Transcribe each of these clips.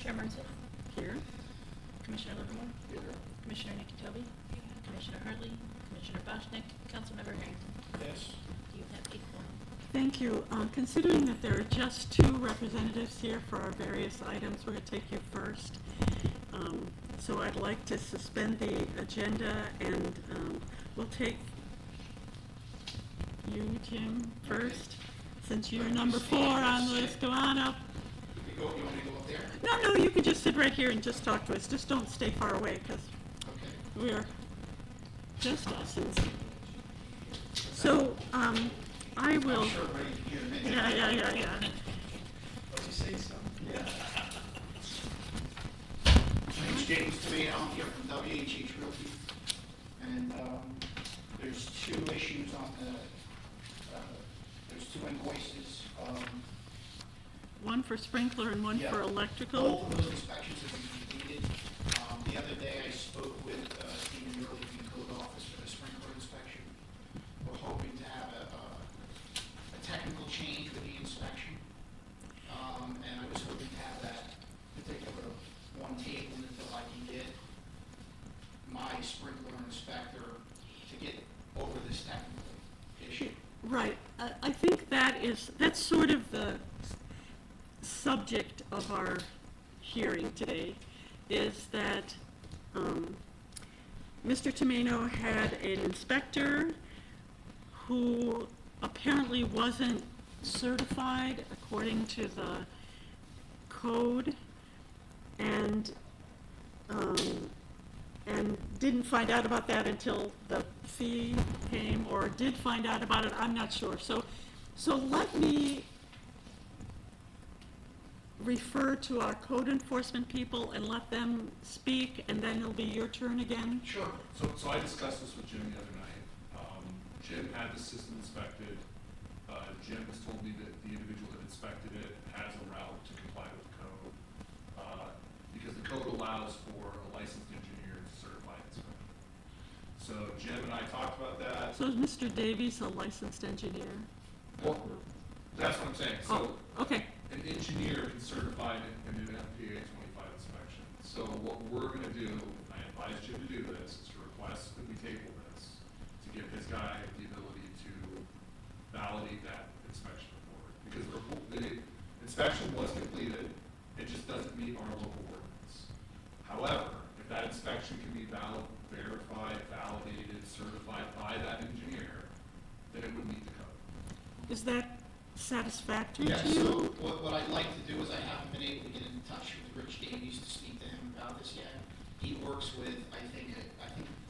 Chair Marzel, Here. Commissioner Livermore, Here. Commissioner Nikitobi, Commissioner Hartley, Commissioner Boschnick, Councilmember Harrington. Yes. You have 8 quorum. Thank you. Considering that there are just 2 representatives here for our various items, we're going to take you first. So I'd like to suspend the agenda, and we'll take you, Jim, first. Since you're number 4 on the list, go on up. You want me to go up there? No, you can just sit right here and just talk to us. Just don't stay far away, because Okay. we're just us. So, I will. I'm sure everybody can hear me. Yeah. Let me say something. Yeah. My name's James Tomino. I'm here from WHH Realty. And there's 2 issues on there's 2 invoices. One for sprinkler and one Yeah. for electrical. Both of those inspections have been completed. The other day I spoke with Stephen Early from the code office for the sprinkler inspection. We're hoping to have a technical change with the inspection. And I was hoping to have that particular one table until I can get my sprinkler inspector to get over this technical issue. Right. I think that's sort of the subject of our hearing today, is that Mr. Tomino had an inspector who apparently wasn't certified according to the code, and didn't find out about that until the fee came, or did find out about it, I'm not sure. So let me refer to our code enforcement people and let them speak, and then it'll be your turn again. Sure. So I discussed this with Jim the other night. Jim had the system inspected. Jim has told me that the individual that inspected it has a route to comply with the code, because the code allows for a licensed engineer to certify inspection. So Jim and I talked about that. So is Mr. Davies a licensed engineer? Well, that's what I'm saying. So Okay. an engineer can certify in an FPA 25 inspection. So what we're going to do, I advise Jim to do this, is to request that we table this to give his guy the ability to validate that inspection report. Because the inspection was completed, it just doesn't meet our local ordinance. However, if that inspection can be verified, validated, certified by that engineer, then it would meet the code. Is that satisfactory Yeah, to you? so what I'd like to do is, I haven't been able to get in touch with Rich Davies to speak to him about this yet. He works with, I think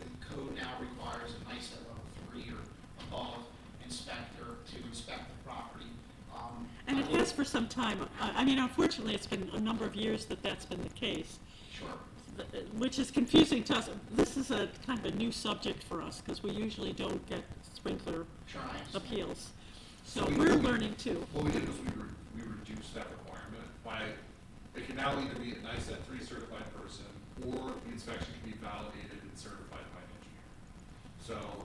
the code now requires a NICE level 3 or above inspector to inspect the property. And it has for some time. I mean, unfortunately, it's been a number of years that that's been the case, Sure. which is confusing to us. This is a kind of a new subject for us, because we usually don't get sprinkler Sure, I understand. appeals. So we're learning too. What we did was we reduced that requirement by, it can now either be a NICET 3 certified person, or the inspection can be validated and certified by an engineer. So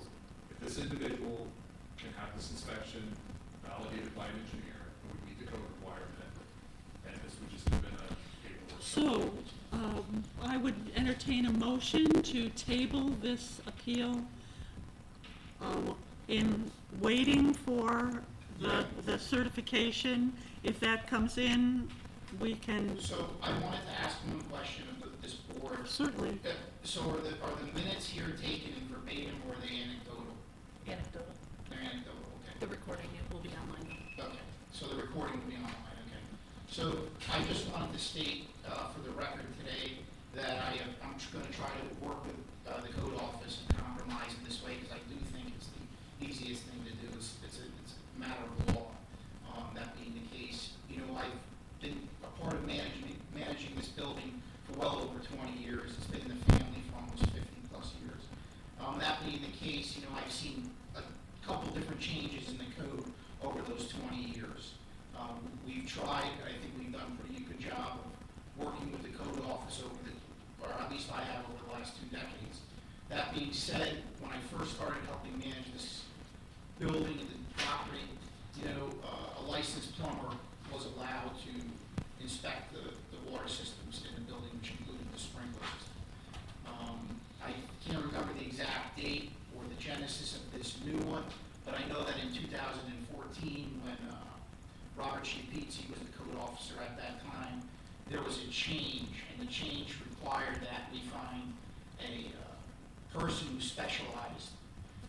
if this individual can have this inspection validated by an engineer, it would meet the code requirement, and this would just have been a paperwork. So I would entertain a motion to table this appeal in waiting for the certification. If that comes in, we can. So I wanted to ask one question of this board. Certainly. So are the minutes here taken in verbatim, or are they anecdotal? Anecdotal. They're anecdotal, okay. The recording, it will be online. Okay, so the recording will be online, okay. So I just wanted to state for the record today that I'm going to try to work with the code office and compromise in this way, because I do think it's the easiest thing to do. It's a matter of law. That being the case, I've been a part of managing this building for well over 20 years. It's been in the family for almost 50 plus years. That being the case, I've seen a couple different changes in the code over those 20 years. We've tried, I think we've done a pretty good job of working with the code office or at least I have over the last 2 decades. That being said, when I first started helping manage this building and the property, a licensed plumber was allowed to inspect the water systems assessor at that time, there was a change, and the change required that we find a person who specialized.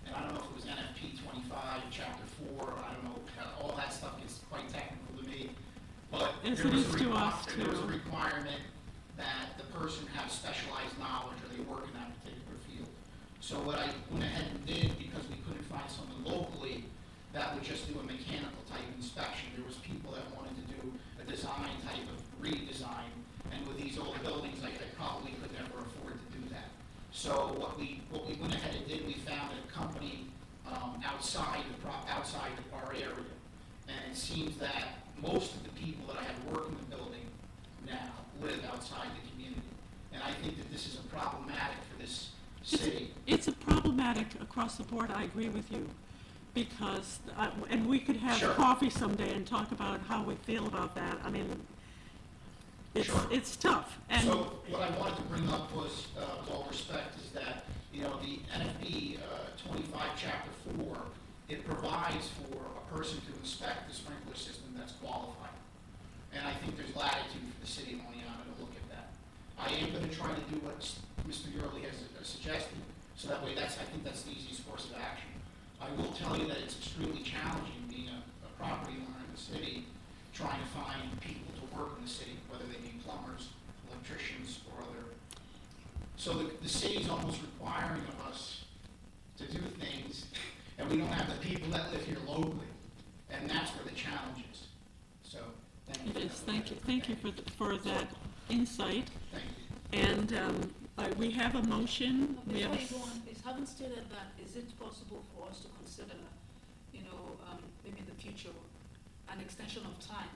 And I don't know if it was NFP 25, Chapter 4, I don't know, all that stuff gets quite technical to me. But As there it was is a to us, there was a too. requirement that the person have specialized knowledge or they work in that particular field. So what I went ahead and did, because we couldn't find someone locally that would just do a mechanical type inspection, there was people that wanted to do a design type of redesign, and with these old buildings, I probably could never afford to do that. So what we went ahead and did, we found a company outside our area, and it seems that most of the people that I have work in the building now live outside the community, and I think that this is a problematic for this city. It's a problematic across the board, I agree with you, because, and we could have Sure. coffee someday and talk about how we feel about that. I mean, Sure. it's tough, and, So what I wanted to bring up was, with all respect, is that, you know, the NFB 25, Chapter 4, it provides for a person to inspect the sprinkler system that's qualified. And I think there's latitude for the city of Oleana to look at that. I am going to try to do what Mr. Yurley has suggested, so that way I think that's the easiest course of action. I will tell you that it's extremely challenging being a property owner in the city, trying to find people to work in the city, whether they be plumbers, electricians, or other. So the city's almost requiring of us to do things, and we don't have the people that live here locally, and that's where the challenge is. So, thank you. it is, thank you for that insight. Thank you. And we have a motion, we have, Before you go on, please, having stated that, is it possible for us to consider, you know, maybe in the future, an extension of time,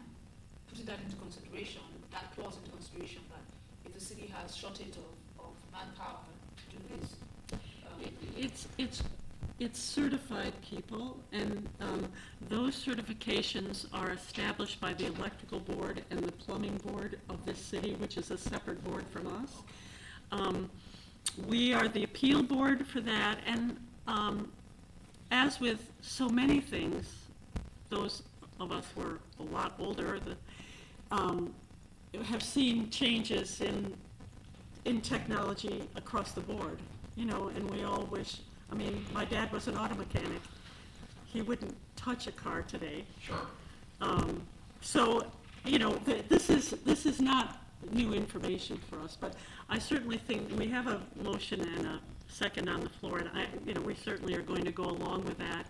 putting that into consideration, that clause into consideration, that if the city has shortage of manpower to do this, it's certified people, and those certifications are established by the electrical board and the plumbing board of this city, which is a separate board from us. We are the appeal board for that, and as with so many things, those of us who are a lot older have seen changes in technology across the board, you know, and we all wish, I mean, my dad was an auto mechanic. He wouldn't touch a car today. Sure. So, you know, this is not new information for us, but I certainly think we have a motion and a second on the floor, and we certainly are going to go along with that.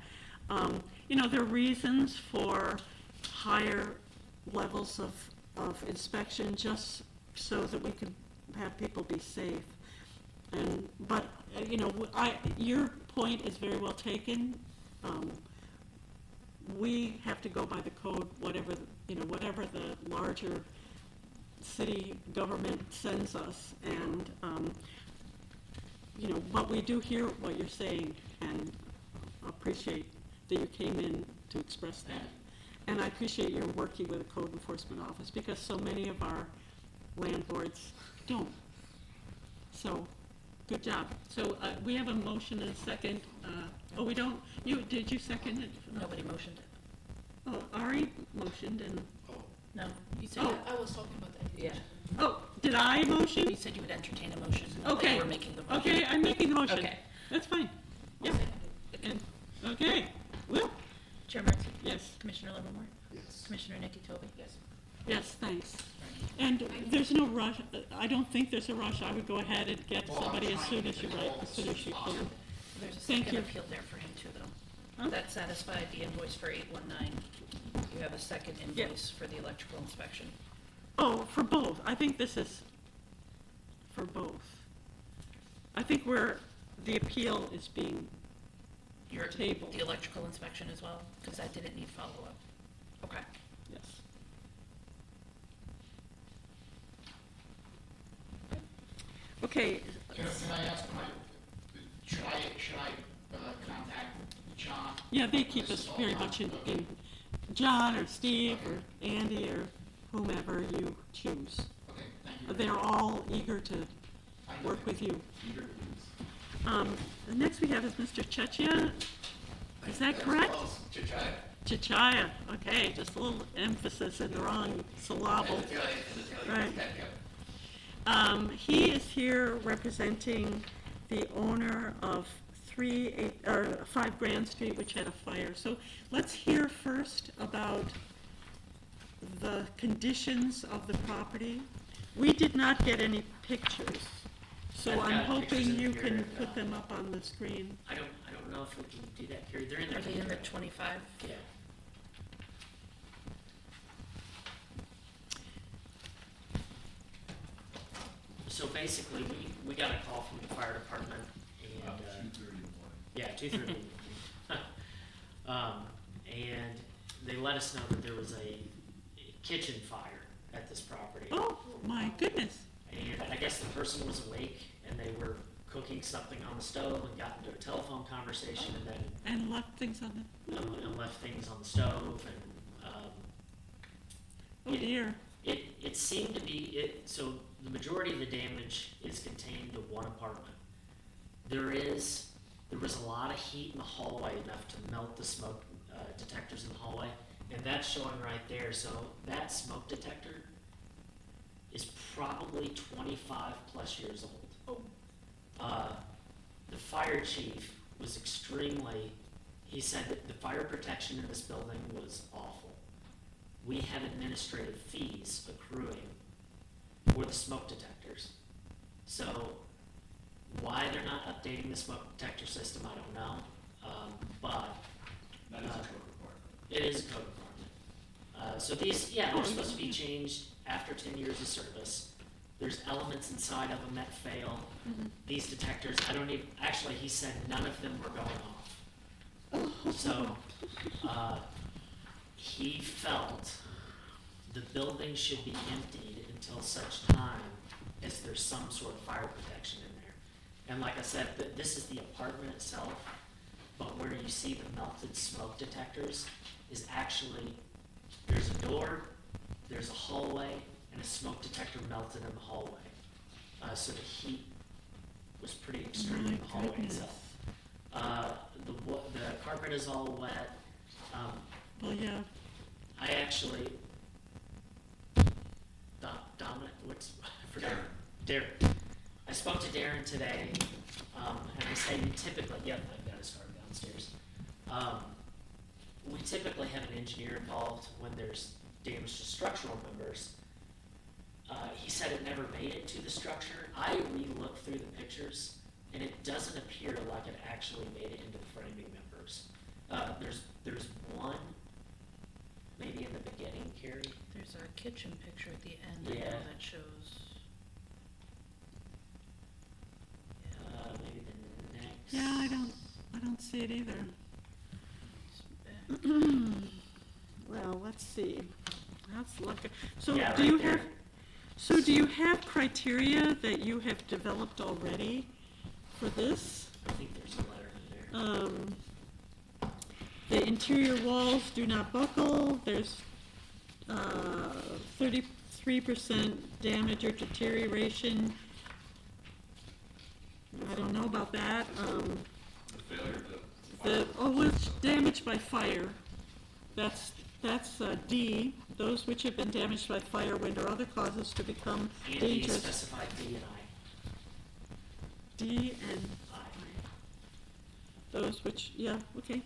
You know, there are reasons for higher levels of inspection, just so that we can have people be safe. But you know, your point is very well taken. We have to go by the code, whatever the larger city government sends us, and you know, but we do hear what you're saying, and appreciate that you came in to express that. And I appreciate your working with the code enforcement office, because so many of our landlords don't. So, good job. So we have a motion and a second. We don't. Did you second it? nobody motioned it. Oh, Ari motioned, and No, you said, Oh. I was talking about that. Yeah. did I motion? You said you would entertain a motion. Okay. You were making the motion. Okay, I'm making the motion. Okay. That's fine. I'll Yeah. second it. And okay. Will. Chair Markey? Yes. Commissioner Livermore? Yes. Commissioner Nikki Toby? Yes. Yes. Thanks. And there's no rush. I don't think there's a rush. I would go ahead and get somebody as soon as you can. There's a Thank second you. appeal there for him too, though. Huh? That satisfied the invoice for 819. You have a second Yeah. invoice for the electrical inspection. Oh, for both. I think this is for both. I think where the appeal is being Your tabled. The electrical inspection as well, because that didn't need follow-up. Okay. Yes. Okay. Can I ask should I contact John? Yeah, they keep us very much in John or Steve or Andy or whomever you choose. Okay, thank you. They're all eager to work with you. Eager to please. The next we have is Mr. Chechia. Is that correct? Chichaya, okay, just a little emphasis in the wrong syllable. Right. He is here representing the owner of 5 Grand Street, which had a fire. So let's hear first about the conditions of the property. We did not get any pictures, so I've I'm got pictures hoping in you here, can put them up on the screen. I don't know if we can do that, Carrie. They're in there. Are they in the 25? Yeah. So basically, we got a call from the fire department and, 2:30 yeah, 2:30. And they let us know that there was a kitchen fire at this property. Oh, my goodness. And I guess the person was awake and they were cooking something on the stove and got into a telephone conversation and then And left things on the, and left things on the stove and, oh dear. It seemed to be, so the majority of the damage is contained to one apartment. There was a lot of heat in the hallway, enough to melt the smoke detectors in the hallway, and that's showing right there. So that smoke detector is probably 25 plus years old. The fire chief was he said that the fire protection in this building was awful. We have administrative fees accruing for the smoke detectors. So why they're not updating the smoke detector system, I don't know. But That is a code requirement. it is a code requirement. So these, they're supposed to be changed after 10 years of service. There's elements inside of them that fail. These detectors, actually he said none of them were going off. So, he felt the building should be emptied until such time as there's some sort of fire protection in there. And like I said, this is the apartment itself, but where you see the melted smoke detectors is actually, there's a door, there's a hallway, and a smoke detector melted in the hallway. So the heat was pretty extreme in the My hallway goodness. itself. The carpet is all wet. Well, yeah. I actually, Dominic, I forgot. Darren. I spoke to Darren today, and I said, I've got his card downstairs. We typically have an engineer involved when there's damage to structural members. He said it never made it to the structure. I re-looked through the pictures, and it doesn't appear like it actually made it into the framing members. There's one, maybe in the beginning, Carrie. There's a kitchen picture at the end Yeah. that shows. Maybe the next. Yeah, I don't see it either. Well, let's see. Let's look at, so Yeah, do right you there. do you have criteria that you have developed already for this? I think there's a letter in there. The interior walls do not buckle, there's 33% damage or deterioration. I don't know about that. The failure to. It's damaged by fire. That's D. Those which have been damaged by fire, wind, or other causes to become And he dangerous. specified D and D and I. those which, yeah, okay.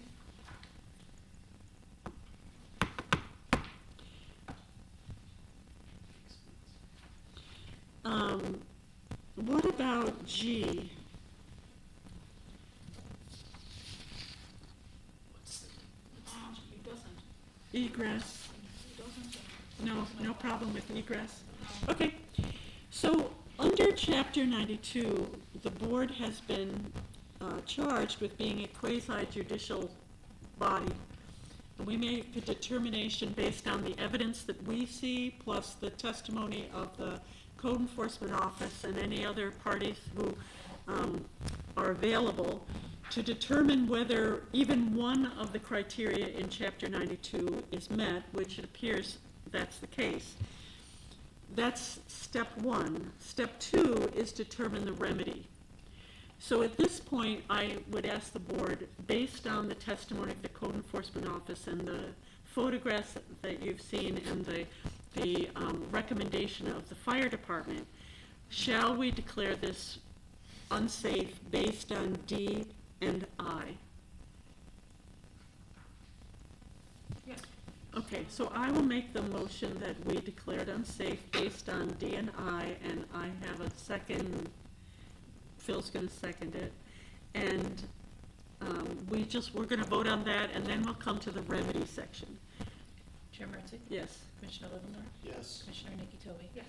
What about G? What's the It doesn't, Egress. it doesn't. No problem with egress. Okay, so under Chapter 92, the board has been charged with being a quasi-judicial body. And we make a determination based on the evidence that we see, plus the testimony of the Code Enforcement Office and any other parties who are available, to determine whether even one of the criteria in Chapter 92 is met, which it appears that's the case. That's step one. Step two is determine the remedy. So at this point, I would ask the board, based on the testimony of the code enforcement office and the photographs that you've seen and the recommendation of the fire department, shall we declare this unsafe based on D and I? Yes. Okay, so I will make the motion that we declare it unsafe based on D and I have a second. Phil's gonna second it, and we're gonna vote on that, and then we'll come to the remedy section. Chair Marzi? Yes, Commissioner Livermore? Yes. Commissioner Nikki Toby? Yes.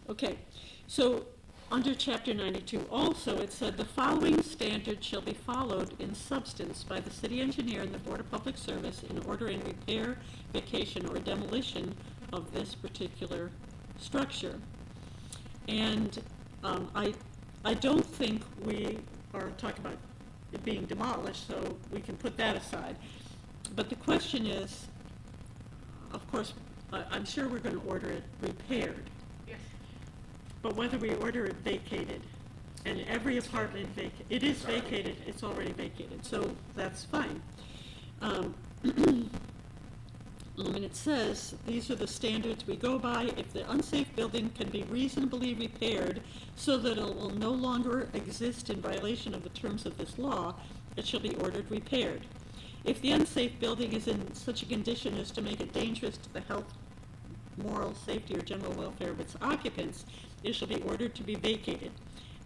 okay, so, under chapter 92, also, it said, the following standards shall be followed in substance by the city engineer and the Board of Public Service in ordering repair, vacation, or demolition of this particular structure. And, I don't think we are talking about it being demolished, so we can put that aside. But the question is, of course, I'm sure we're gonna order it repaired, Yes. but whether we order it vacated, and every apartment it is It's already vacated, it's already vacated, so that's fine. And it says, these are the standards we go by. If the unsafe building can be reasonably repaired so that it will no longer exist in violation of the terms of this law, it shall be ordered repaired. If the unsafe building is in such a condition as to make it dangerous to the health, moral, safety, or general welfare of its occupants, it shall be ordered to be vacated.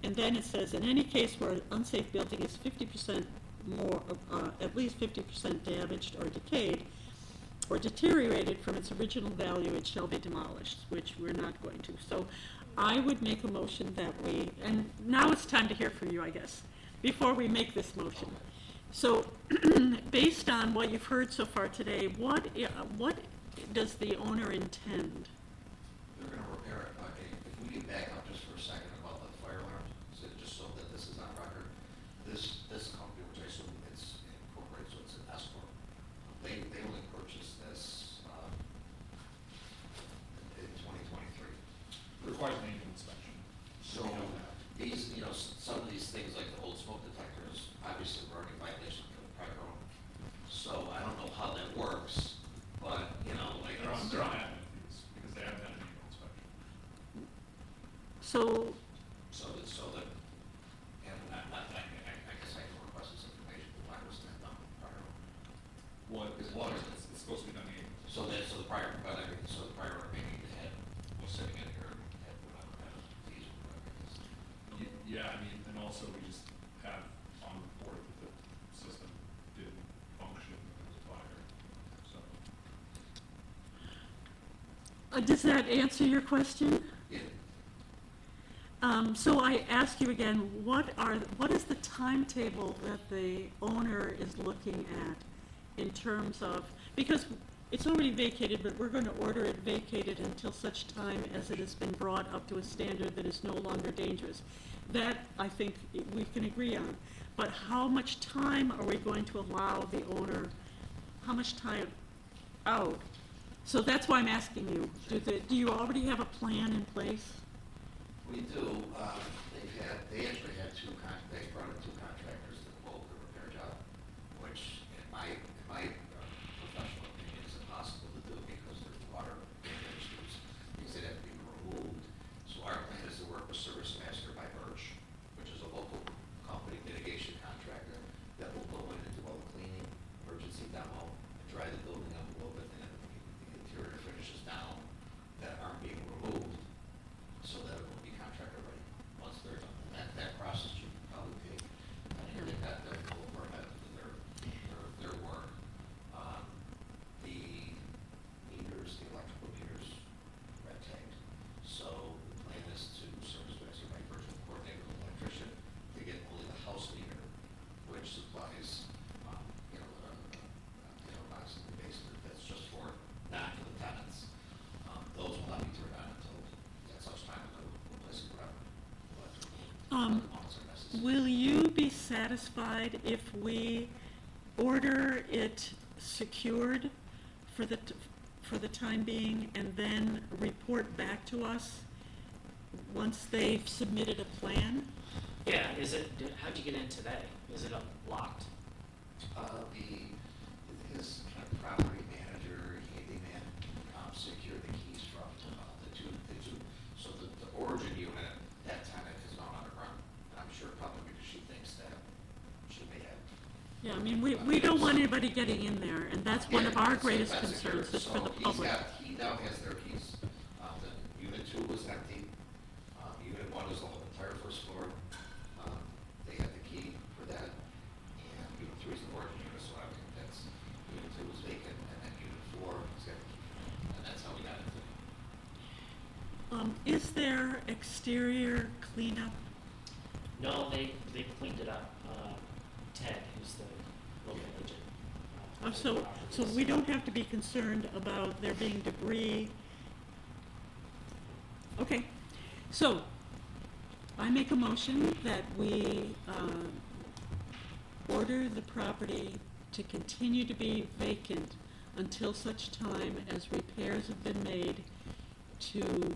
And then it says, in any case where an unsafe building is 50% more, at least 50% damaged or decayed, or deteriorated from its original value, it shall be demolished, which we're not going to. So I would make a motion that we, and now it's time to hear from you, I guess, before we make this motion. So based on what you've heard so far today, what does the owner intend? They're gonna repair it, okay, if we can back up just for a second about the fire alarms, so just so that this is on record. This company, which I assume it's incorporated, so it's an S corp, they only purchased this, in 2023. Requires an annual inspection. So We know that. these, some of these things like the old smoke detectors, obviously we're already in violation of the prior owner. So I don't know how that works, but, like. They're on admin fees, because they haven't done an annual inspection. So, So that, and I guess I can request this information, but why was that done prior owner? It's supposed to be done annually. So the prior, so the prior owner maybe had, was sitting in here, had whatever kind of fees or whatever it is. Yeah, I mean, and also we just have on report that the system didn't function, there was a fire, so. does that answer your question? Yeah, So I ask you again, what is the timetable that the owner is looking at in terms of, because it's already vacated, but we're gonna order it vacated until such time as it has been brought up to a standard that is no longer dangerous. That, I think, we can agree on. But how much time are we going to allow the owner, how much time out? So that's why I'm asking you, do you already have a plan in place? we do, they actually had they brought in two contractors to quote the repair job, which in my professional opinion is impossible to do because there's water issues, things that have to be removed. So our plan is to work with Service Master by Birch, which is a local company mitigation contractor that will go in and do all the cleaning, emergency demo, dry the building up a little bit, and the interior finishes down that aren't being removed, so that it will be contractor ready once they're done. That process should probably take, I think they've got their full permit for their work. The meters, the electrical meters, red tagged. So the plan is to Service Master by Virtual coordinate with an electrician to get only the house meter, which supplies, box in the basement that's just for, not for the tenants. Those will not be turned on until at such time as they're replacing forever. Will you be satisfied if we order it secured for the time being and then report back to us once they've submitted a plan? Yeah, how'd you get in today? Is it locked? His kind of property manager, handyman, secured the keys from the two, so the origin unit, that tenant is not underground. I'm sure probably because she thinks that she may have. Yeah, I mean, we don't want anybody getting in there, and that's one of our Yeah, greatest that's secure. concerns, is for the So public. he now has their keys. The unit 2 was empty. Unit 1 was the whole entire first floor. They had the key for that. And unit 3 is the origin unit, so I think that's, unit 2 was vacant, and then unit 4 was got the key. And that's how we got into it. Is there exterior cleanup? No, they cleaned it up. Ted, who's the local agent. So we don't have to be concerned about there being debris. Okay, so I make a motion that we order the property to continue to be vacant until such time as repairs have been made to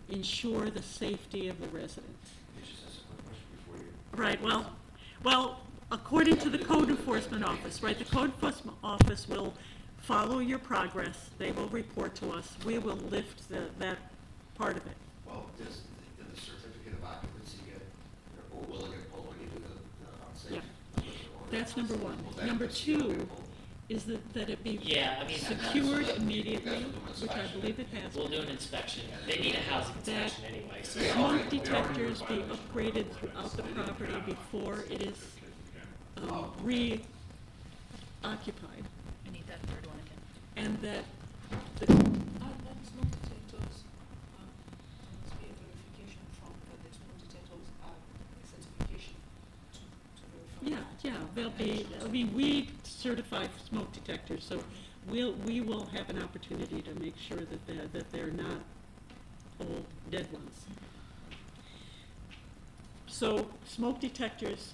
ensure the safety of the residents. It's just a quick question before you. Right, well, according to the code enforcement office, right, the code enforcement office will follow your progress, they will report to us, we will lift that part of it. Well, did the certificate of occupancy get, or will it get pulled when you do the unsafe? That's number one. Will that Number seal two get pulled? is that it be Yeah, I mean, secured that's- immediately, you guys will do an which I inspection. believe it has. we'll do an inspection. They need a housing inspection anyway, so. Yeah. Smoke detectors be upgraded throughout the property before it is reoccupied, I need that third one again. and that the Smoke detectors, there must be a verification from the smoke detectors are a certification to verify. yeah, there'll be, I mean, we certify smoke detectors, so we will have an opportunity to make sure that they're not old, dead ones. So smoke detectors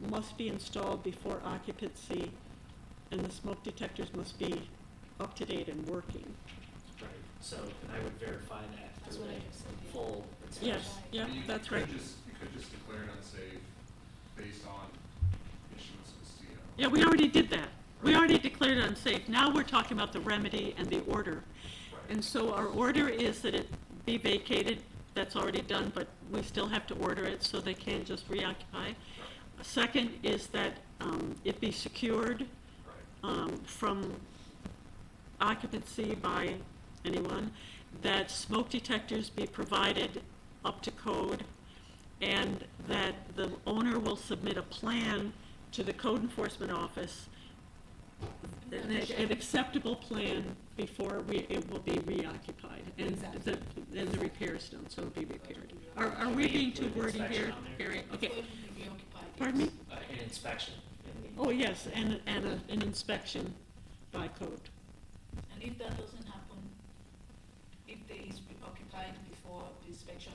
must be installed before occupancy, and the smoke detectors must be up to date and working. Right, so I would verify that That's through what I a just said, yeah. full inspection. Yes, yeah, You that's could right. You could just declare it unsafe based on issuance of a CO. Yeah, we already did that. We already declared it unsafe. Now we're talking about the remedy and the order. Right. And so our order is that it be vacated. That's already done, but we still have to order it, so they can't just reoccupy. Second is that it be secured Right. from occupancy by anyone, that smoke detectors be provided up to code, and that the owner will submit a plan to the code enforcement office, an acceptable plan before it will be reoccupied, and the repair's done, so it'll be repaired. Are we being too wordy here, Gary? Okay, Before it will be reoccupied. pardon me? An inspection. Oh, yes, and an inspection by code. And if that doesn't happen, if they is occupied before the inspection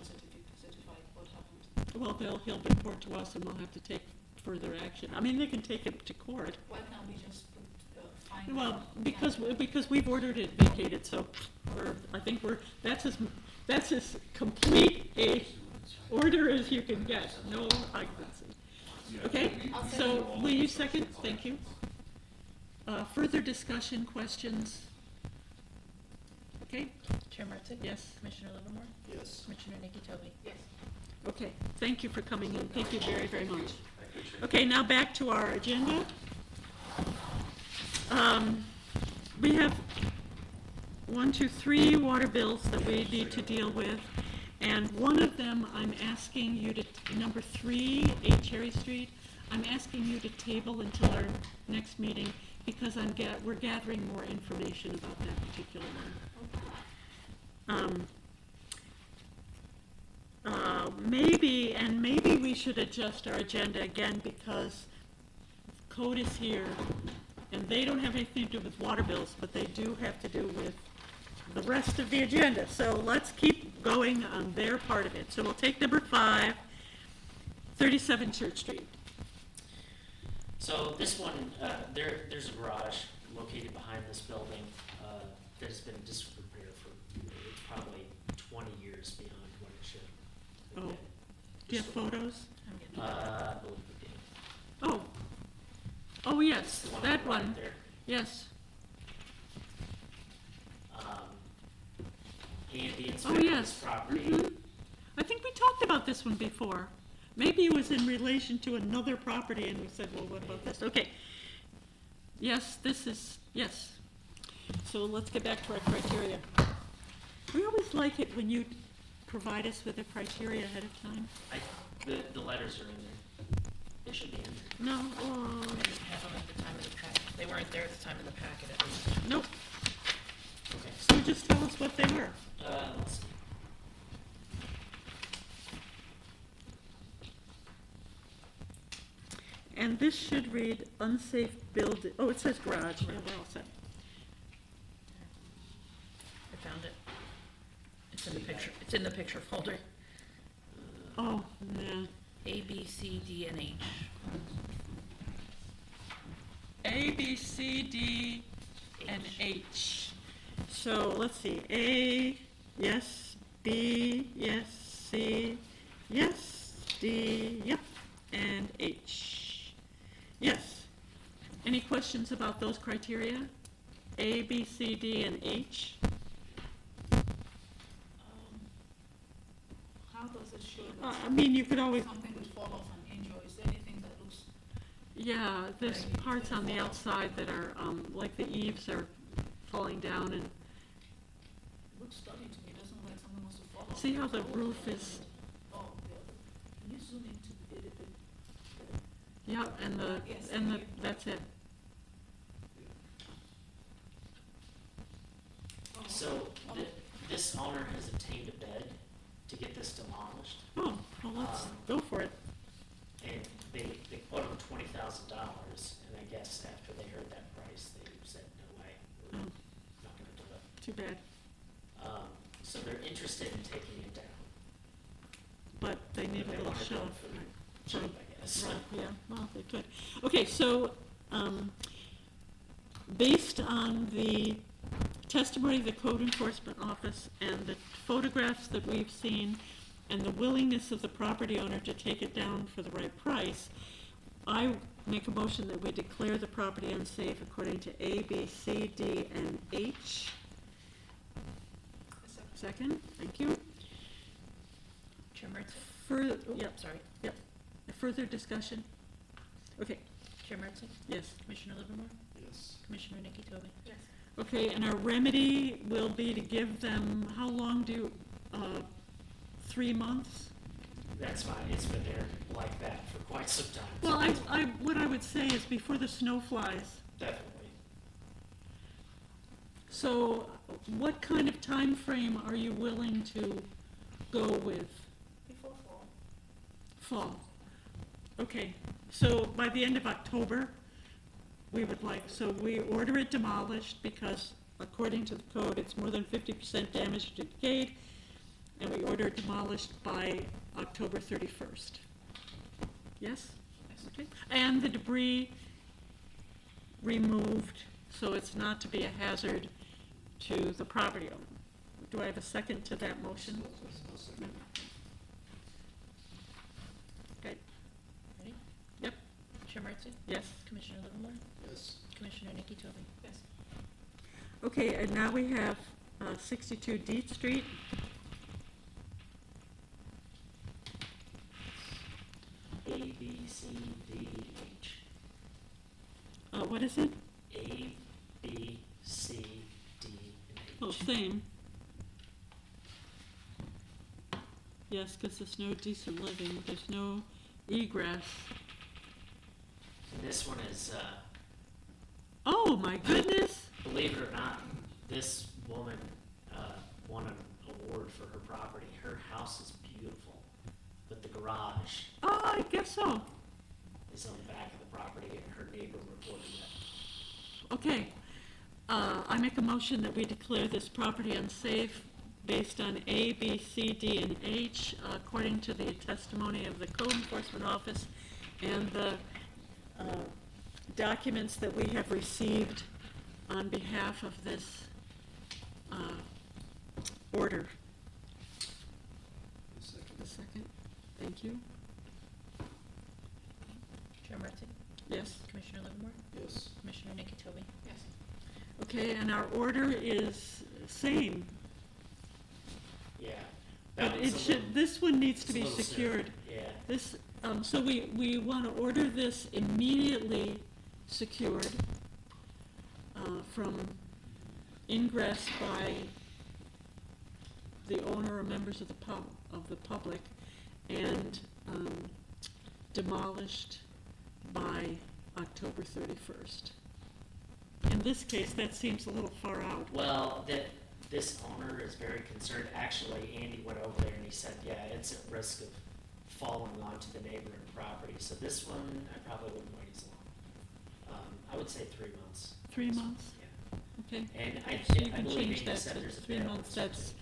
certified, what happens? Well, he'll report to us and we'll have to take further action. I mean, they can take it to court. Why can't we just put, fine? Well, because we've ordered it vacated, so I think that's as complete a order as you can get, no occupancy. Yeah, Okay, I'll second. so will you second? Thank you. Further discussion, questions? Okay, Chair Martzick? yes, Commissioner Livermore? Yes. Commissioner Nikki Yes. okay. Thank you for coming in. Thank you very, very much. Okay, now back to our agenda. We have 1, 2, 3 water bills that we need to deal with. And one of them, I'm asking you to, number 3, 8 Cherry Street, I'm asking you to table until our next meeting because we're gathering more information about that particular one. Maybe we should adjust our agenda again because code is here and they don't have anything to do with water bills, but they do have to do with the rest of the agenda. So let's keep going on their part of it. So we'll take number 5, 37 Church Street. So this one, there's a garage located behind this building that has been in disrepair for probably 20 years beyond what it should have Oh. been. Do you have photos? I'm getting I believe we did. Oh. Oh, yes, It's the that on the right one, there. yes. Andy Oh, inspected yes. this property. Mhm. I think we talked about this one before. Maybe it was in relation to another property, and we said, well, what about this? Okay. Yes, this is, yes. So let's get back to our criteria. We always like it when you provide us with the criteria ahead of time. The letters are in there. They should be in there. No, I didn't have them at the time of the packet. They weren't there at the time of the packet, at least. nope. Okay. So just tell us what they were. Let's see. And this should read unsafe build, oh, it says garage, yeah, we're all set. I found it. It's in the picture, it's in the picture folder. Oh, nah. A, B, C, D, and H. A, B, C, D, and H. So let's see, A, yes, B, yes, C, yes, D, yep, and H. Yes. Any questions about those criteria? A, B, C, D, and H? How does it show that I mean, you could always, something would fall off an inch, or is there anything that looks, yeah, there's parts on the outside that are, like the eaves are falling down and, looks stubby to me, doesn't look like something wants to fall off? see how the roof is, Oh, yeah, can you zoom into it a bit? yeah, and the, Yes, and the, thank you. that's it. Oh, So oh, this owner has obtained a bid to get this demolished, Oh, well, let's go for it. and they quote him $20,000, and I guess after they heard that price, they said, no way, we're Oh, not gonna do it. too bad. So they're interested in taking it down. But they need a But they little wanna do shove. it for cheap, I guess. Right, yeah, well, they could. Okay, so, based on the testimony of the code enforcement office and the photographs that we've seen and the willingness of the property owner to take it down for the right price, I make a motion that we declare the property unsafe according to A, B, C, D, and H. Second, thank you. Chair Mertz? Further, Oh, yep, sorry. further discussion? Okay, Chair Mertz? yes. Commissioner Livermore? Yes. Commissioner Nikki Tobey? yes. Okay, and our remedy will be to give them, how long do, 3 months? That's fine, it's been there like that for quite some time. so Well, that's what I would say is before the snow flies. Definitely. So what kind of time frame are you willing to go with? Before fall. Fall. Okay, so by the end of October, we would like, so we order it demolished because according to the code, it's more than 50% damaged or decayed, and we order it demolished by October 31st. Yes? Okay. And the debris removed, so it's not to be a hazard to the property owner. Do I have a second to that motion? Okay, Ready? yep, Chair Mertz? yes. Commissioner Livermore? Yes. Commissioner Nikki Tobey? Yes. Okay, and now we have 62 Deet Street. A, B, C, D, H. What is it? A, B, C, D, and H. Oh, same. Yes, because there's no decent living, there's no egress. And this one is, Oh, my goodness! believe it or not, this woman won an award for her property. Her house is beautiful, but the garage Oh, I guess so. is on the back of the property, and her neighbor reported it. Okay, I make a motion that we declare this property unsafe based on A, B, C, D, and H, according to the testimony of the code enforcement office and the documents that we have received on behalf of this order. A second? Thank you. Chair Marcy, Yes. Commissioner Livermore, Yes. Commissioner Nakatobi. Yes. Okay, and our order is same, Yeah. but That was it a should, little- this one needs to it's a be little secured. Yeah. This, so we want to order this immediately secured from ingress by the owner or members of the public, and demolished by October 31st. In this case, that seems a little far out. Well, this owner is very concerned. Actually, Andy went over there and he said, yeah, it's at risk of falling onto the neighboring property. So this one, I probably wouldn't wait as long. I would say 3 months. 3 months, Yeah. okay? And So you I can believe change Andy that said to there's a 3 bid. months, that's,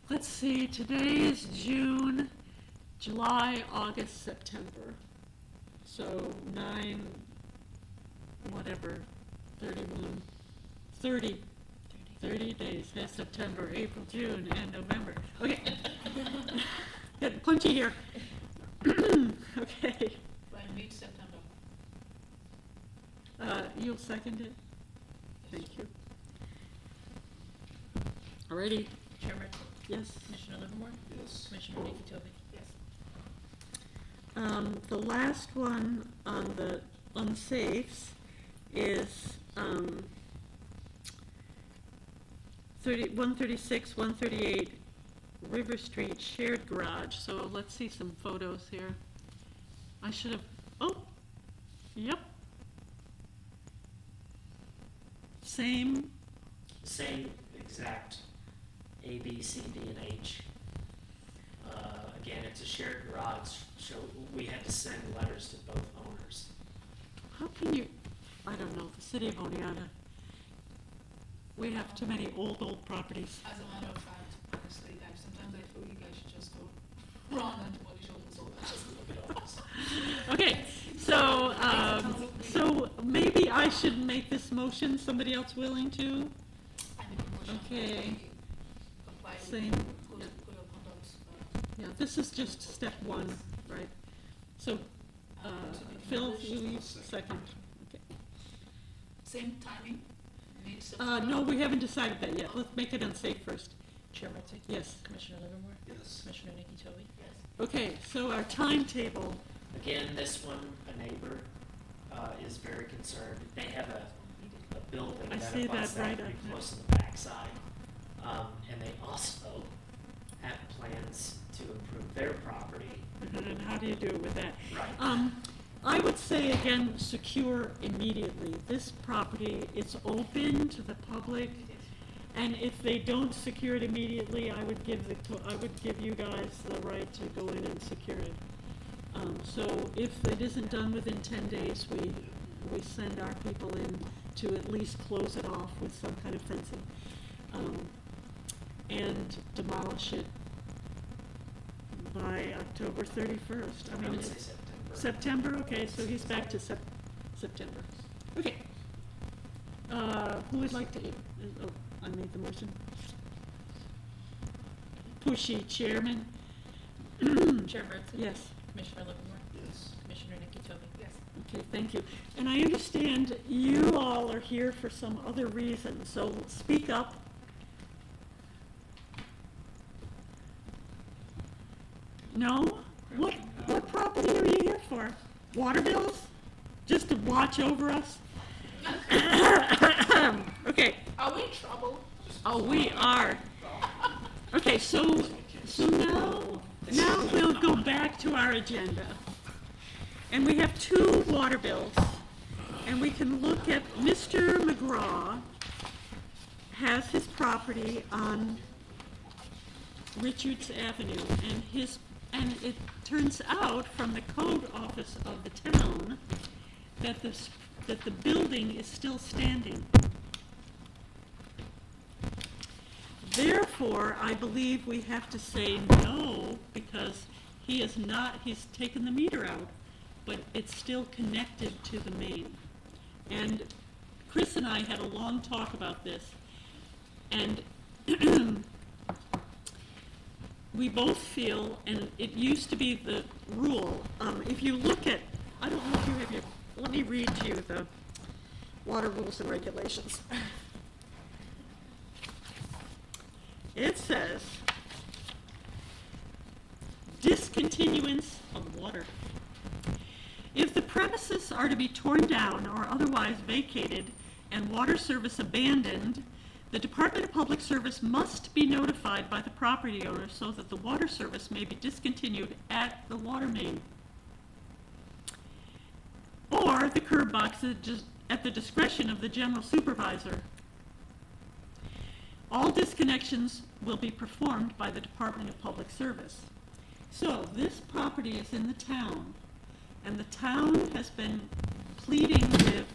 let's see, today is June, July, August, September. So 9, whatever, 31, 30 days, that's September, April, June, and November. Okay. Getting punchy here. Okay, By mid-September. you'll second it? Thank you. Alrighty, Chair Marcy, yes. Commissioner Livermore, Yes. Commissioner Nakatobi. Yes. The last one on the unsafes is, 136, 138 River Street shared garage, so let's see some photos here. I should have, oh, yep. Same, Same exact A, B, C, D, and H. Again, it's a shared garage, so we had to send letters to both owners. how can you, I don't know, the city of Oneonta, we have too many old properties. As a matter of fact, honestly, sometimes I feel you guys should just go run and demolish all those old houses. Look at us. Okay, so maybe I should make this motion, somebody else willing to? I make a motion. Okay. Comply with Same, code yeah. code of conduct. Yeah, this is just step one, right? So, Phil, will you second? Okay. Same timing, mid-September. No, we haven't decided that yet, let's make it unsafe first. Chair Marcy, Yes, Commissioner Livermore, Yes. Commissioner Nakatobi. Yes. okay, so our timetable, Again, this one, a neighbor is very concerned. They have a building I that see abuts that right pretty up there. close to the backside. And they also have plans to improve their property. and how do you do it with that? Right. I would say again, secure immediately. This property is open to the public, and if they don't secure it immediately, I would give you guys the right to go in and secure it. So if it isn't done within 10 days, we send our people in to at least close it off with some kind of fencing, and demolish it by October 31st. I would say September. September, okay, so he's back to September. Okay. Who would like to, oh, I made the motion. Pushy chairman, Chair Marcy, yes, Commissioner Livermore, Yes. Commissioner Nakatobi. Yes. okay, thank you. And I understand you all are here for some other reason, so speak up. No? What property are you here for? Water bills? Just to watch over us? Okay, Are we in trouble? oh, we are. Okay, so now we'll go back to our agenda. And we have 2 water bills. And we can look at, Mr. McGraw has his property on Richards Avenue, and it turns out from the code office of the town that the building is still standing. Therefore, I believe we have to say no, because he's taken the meter out, but it's still connected to the main. And Chris and I had a long talk about this, and we both feel, and it used to be the rule, if you look at, I don't know if you have your, let me read you the water rules and regulations. It says, discontinuance of water. If the premises are to be torn down or otherwise vacated and water service abandoned, the Department of Public Service must be notified by the property owner so that the water service may be discontinued at the water main or the curb box at the discretion of the general supervisor. All disconnections will be performed by the Department of Public Service. So this property is in the town, and the town has been pleading with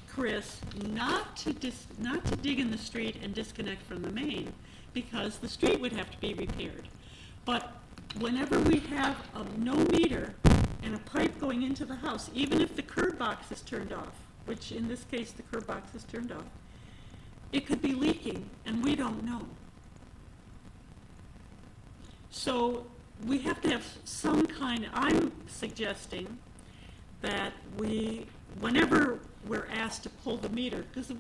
Chris not to dig in the street and disconnect from the main, because the street would have to be repaired. But whenever we have a no meter and a pipe going into the house, even if the curb box is turned off, which in this case the curb box is turned off, it could be leaking and we don't know. So we have to have some kind, I'm suggesting that whenever we're asked to pull the meter, because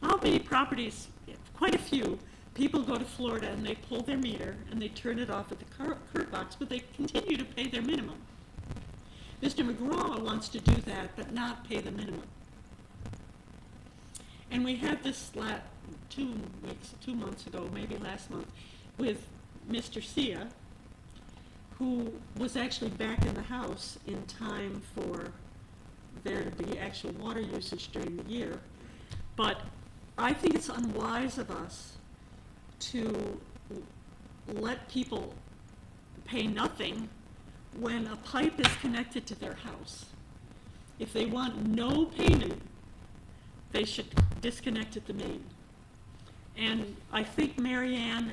how many properties, quite a few, people go to Florida and they pull their meter and they turn it off at the curb box, but they continue to pay their minimum. Mr. McGraw wants to do that, but not pay the minimum. And we had this 2 months ago, maybe last month, with Mr. Sia, who was actually back in the house in time for there to be actual water usage during the year. But I think it's unwise of us to let people pay nothing when a pipe is connected to their house. If they want no payment, they should disconnect at the main. And I think Mary Ann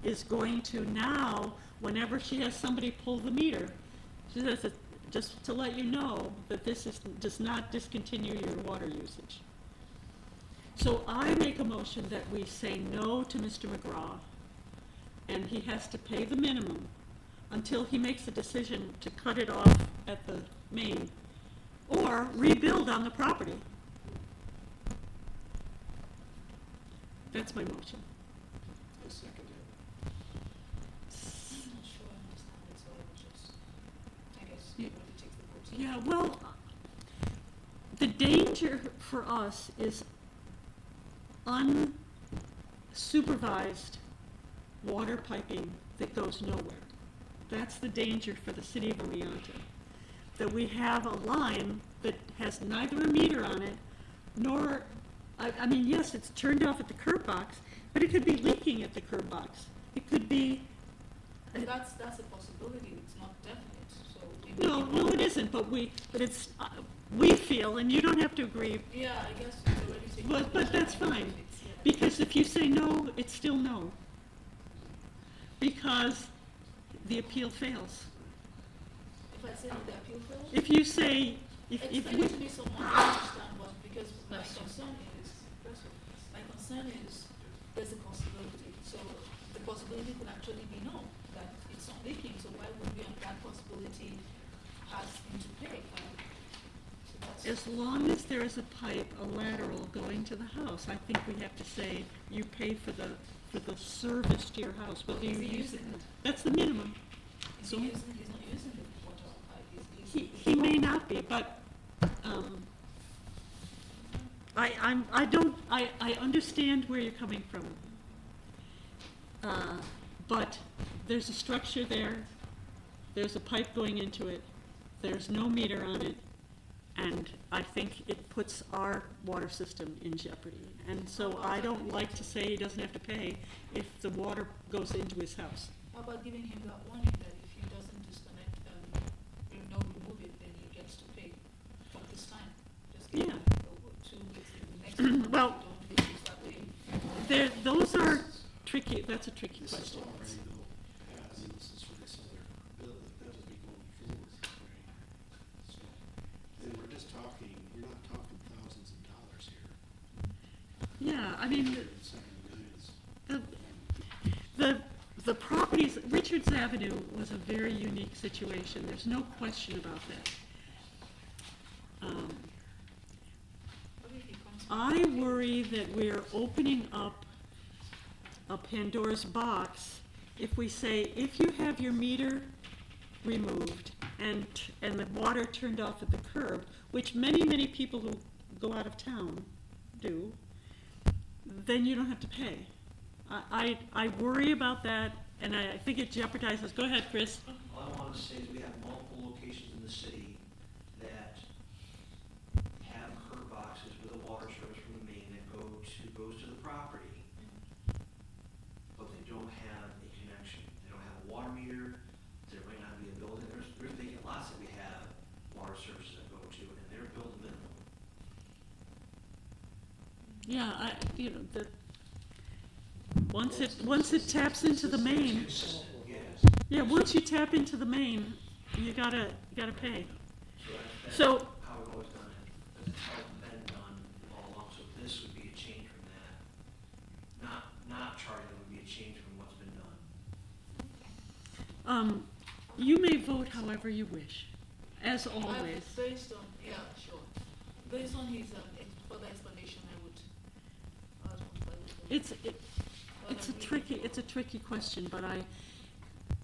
is going to now, whenever she has somebody pull the meter, she says that just to let you know that this does not discontinue your water usage. So I make a motion that we say no to Mr. McGraw, and he has to pay the minimum until he makes a decision to cut it off at the main or rebuild on the property. That's my motion. I second it. I'm not sure I understand it, so I will just, I guess, Yeah. everybody takes the vote. Yeah, well, the danger for us is unsupervised water piping that goes nowhere. That's the danger for the city of Oneonta. That we have a line that has neither a meter on it, nor, I mean, yes, it's turned off at the curb box, but it could be leaking at the curb box. It could be, But that's a possibility, it's not definite, so. maybe no, you- no, it isn't, but it's, we feel, and you don't have to agree, Yeah, I guess it's already taken. but that's fine. It's, yeah. Because if you say no, it's still no. Because the appeal fails. If I say that the appeal fails? If you say, if Explain we, it to me someone to understand what, because my concern is, there's a possibility. So the possibility could actually be no, that it's not leaking, so why would we on that possibility ask him to pay? So that's- as long as there is a pipe, a lateral going to the house, I think we have to say you pay for the service to your house, whether you Is he use it. using it? That's the minimum. He's So not using the water pipe, he may not be, but, I understand where you're coming from. But there's a structure there, there's a pipe going into it, there's no meter on it, and I think it puts our water system in jeopardy. And so I don't like to say he doesn't have to pay if the water goes into his house. How about giving him that warning that if he doesn't disconnect, remove it, then he gets to pay for this time? Just give Yeah. him 2 weeks, next month, Well, don't please start paying. Those are tricky, that's a tricky This is question. already built, and this is for this other bill that will be going forward, right? So, and we're just talking, we're not talking thousands of dollars here. Yeah, I mean, It's millions. the properties, Richards Avenue was a very unique situation, there's no question about that. What if he comes? I worry that we're opening up a Pandora's box if we say, if you have your meter removed and the water turned off at the curb, which many people who go out of town do, then you don't have to pay. I worry about that, and I think it jeopardizes, go ahead, Chris. All I want to say is we have multiple locations in the city that have curb boxes with a water service from the main that goes to the property, but they don't have a connection. They don't have a water meter. There might not be a building. There's vacant lots that we have water services that go to, and they're billed a minimum. Once it taps into the main, Consistent, yes. yeah, once you tap into the main, you gotta pay. That's So- how we've always done it. That's how it's been done all along. So this would be a change from that. Not charging would be a change from what's been done. You may vote however you wish, as always. Based on, yeah, sure. Based on his further explanation, I would It's a tricky question, but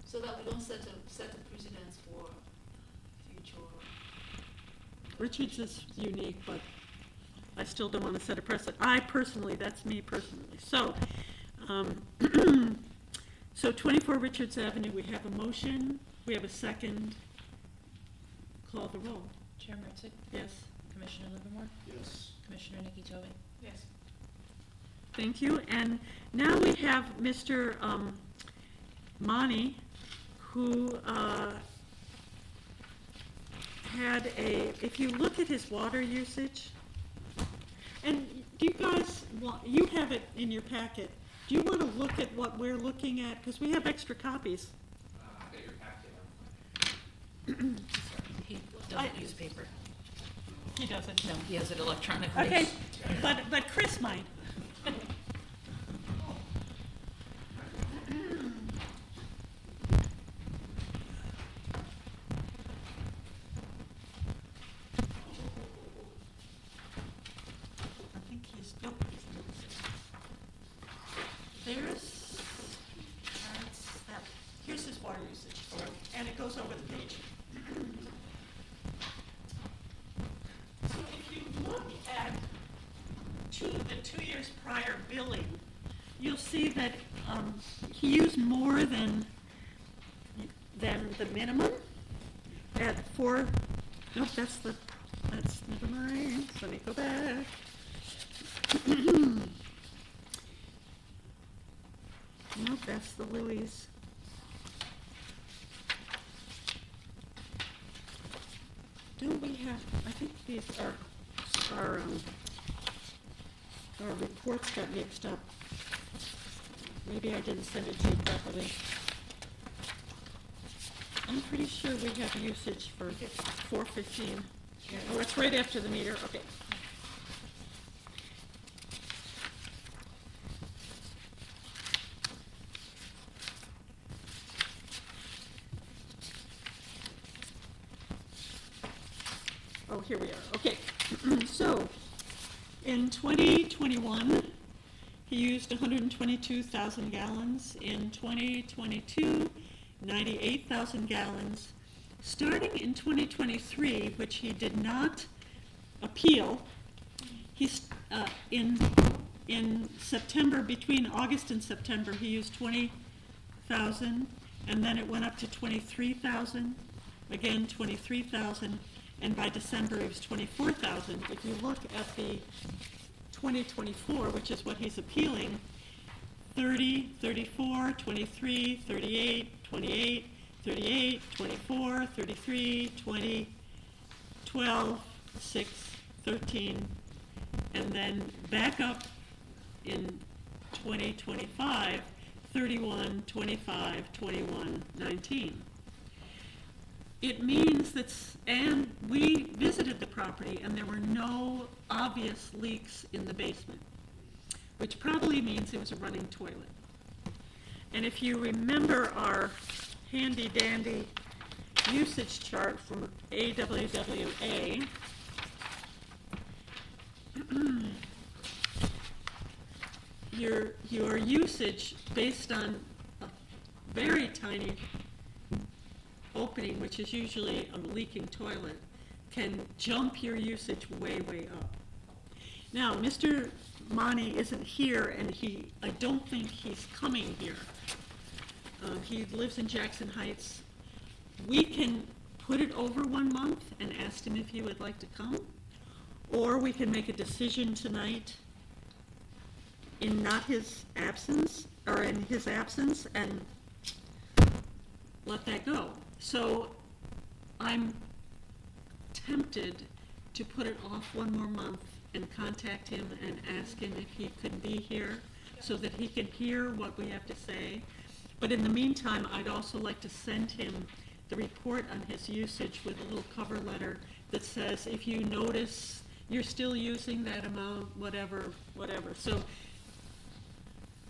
so that we don't set a precedence for future. Richards is unique, but I still don't want to set a precedent. That's me personally. So, so 24 Richards Avenue, we have a motion, we have a second. Call the roll. Chair Maritzky, Yes. Commissioner Livermore, Yes. Commissioner Nikki Tobey. Yes. Thank you. And now we have Mr. Mani, who had if you look at his water usage, and do you guys you have it in your packet. Do you want to look at what we're looking at? Because we have extra copies. He I- doesn't use paper. He doesn't. No, he has it electronically. Okay, but Chris might. I think he's, nope, he's not. Here's his water usage, and it goes over the page. So if you look at the 2 years prior billing, you'll see that he used more than the minimum at nope, never mind, let me go back. Nope, that's the Lily's. Don't we have, I think these our reports got mixed up. Maybe I didn't send it to you properly. I'm pretty sure we have usage for 415. Oh, it's right after the meter, okay. Oh, here we are, okay. So, in 2021, he used 122,000 gallons. In 2022, 98,000 gallons. Starting in 2023, which he did not appeal, he's in September, between August and September, he used 20,000, and then it went up to 23,000, again 23,000, and by December it was 24,000. If you look at the 2024, which is what he's appealing, 30, 34, 23, 38, 28, 38, 24, 33, 20, 12, 6, 13, and then back up in 2025, 31, 25, 21, 19. It means that, and we visited the property and there were no obvious leaks in the basement, which probably means it was a running toilet. And if you remember our handy dandy usage chart from AWWA, your usage based on a very tiny opening, which is usually a leaking toilet, can jump your usage way, way up. Now, Mr. Monty isn't here, and I don't think he's coming here. He lives in Jackson Heights. We can put it over 1 month and ask him if he would like to come, or we can make a decision tonight in his absence, and let that go. So I'm tempted to put it off 1 more month and contact him and ask him if he could be here so that he can hear what we have to say. But in the meantime, I'd also like to send him the report on his usage with a little cover letter that says, if you notice you're still using that amount, whatever.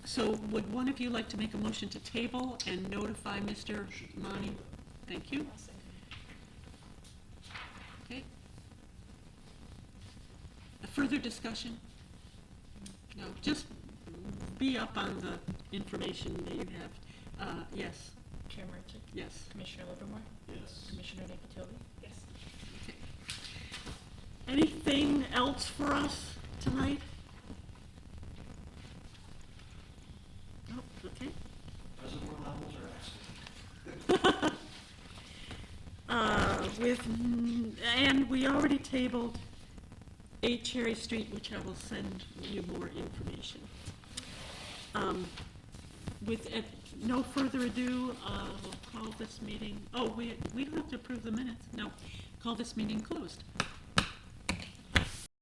So would one of you like to make a motion to table and notify Mr. Monty? Thank you. Okay. A further discussion? No, just be up on the information that you have. Yes, Chair Merchant, yes. Commissioner Livermore, Yes. Commissioner Nicotilli. Yes. Okay. Anything else for us tonight? No, okay. Reservoir levels are excellent. And we already tabled 8 Cherry Street, which I will send you more information. With no further ado, we'll call this meeting, we don't have to approve the minutes, no. Call this meeting closed.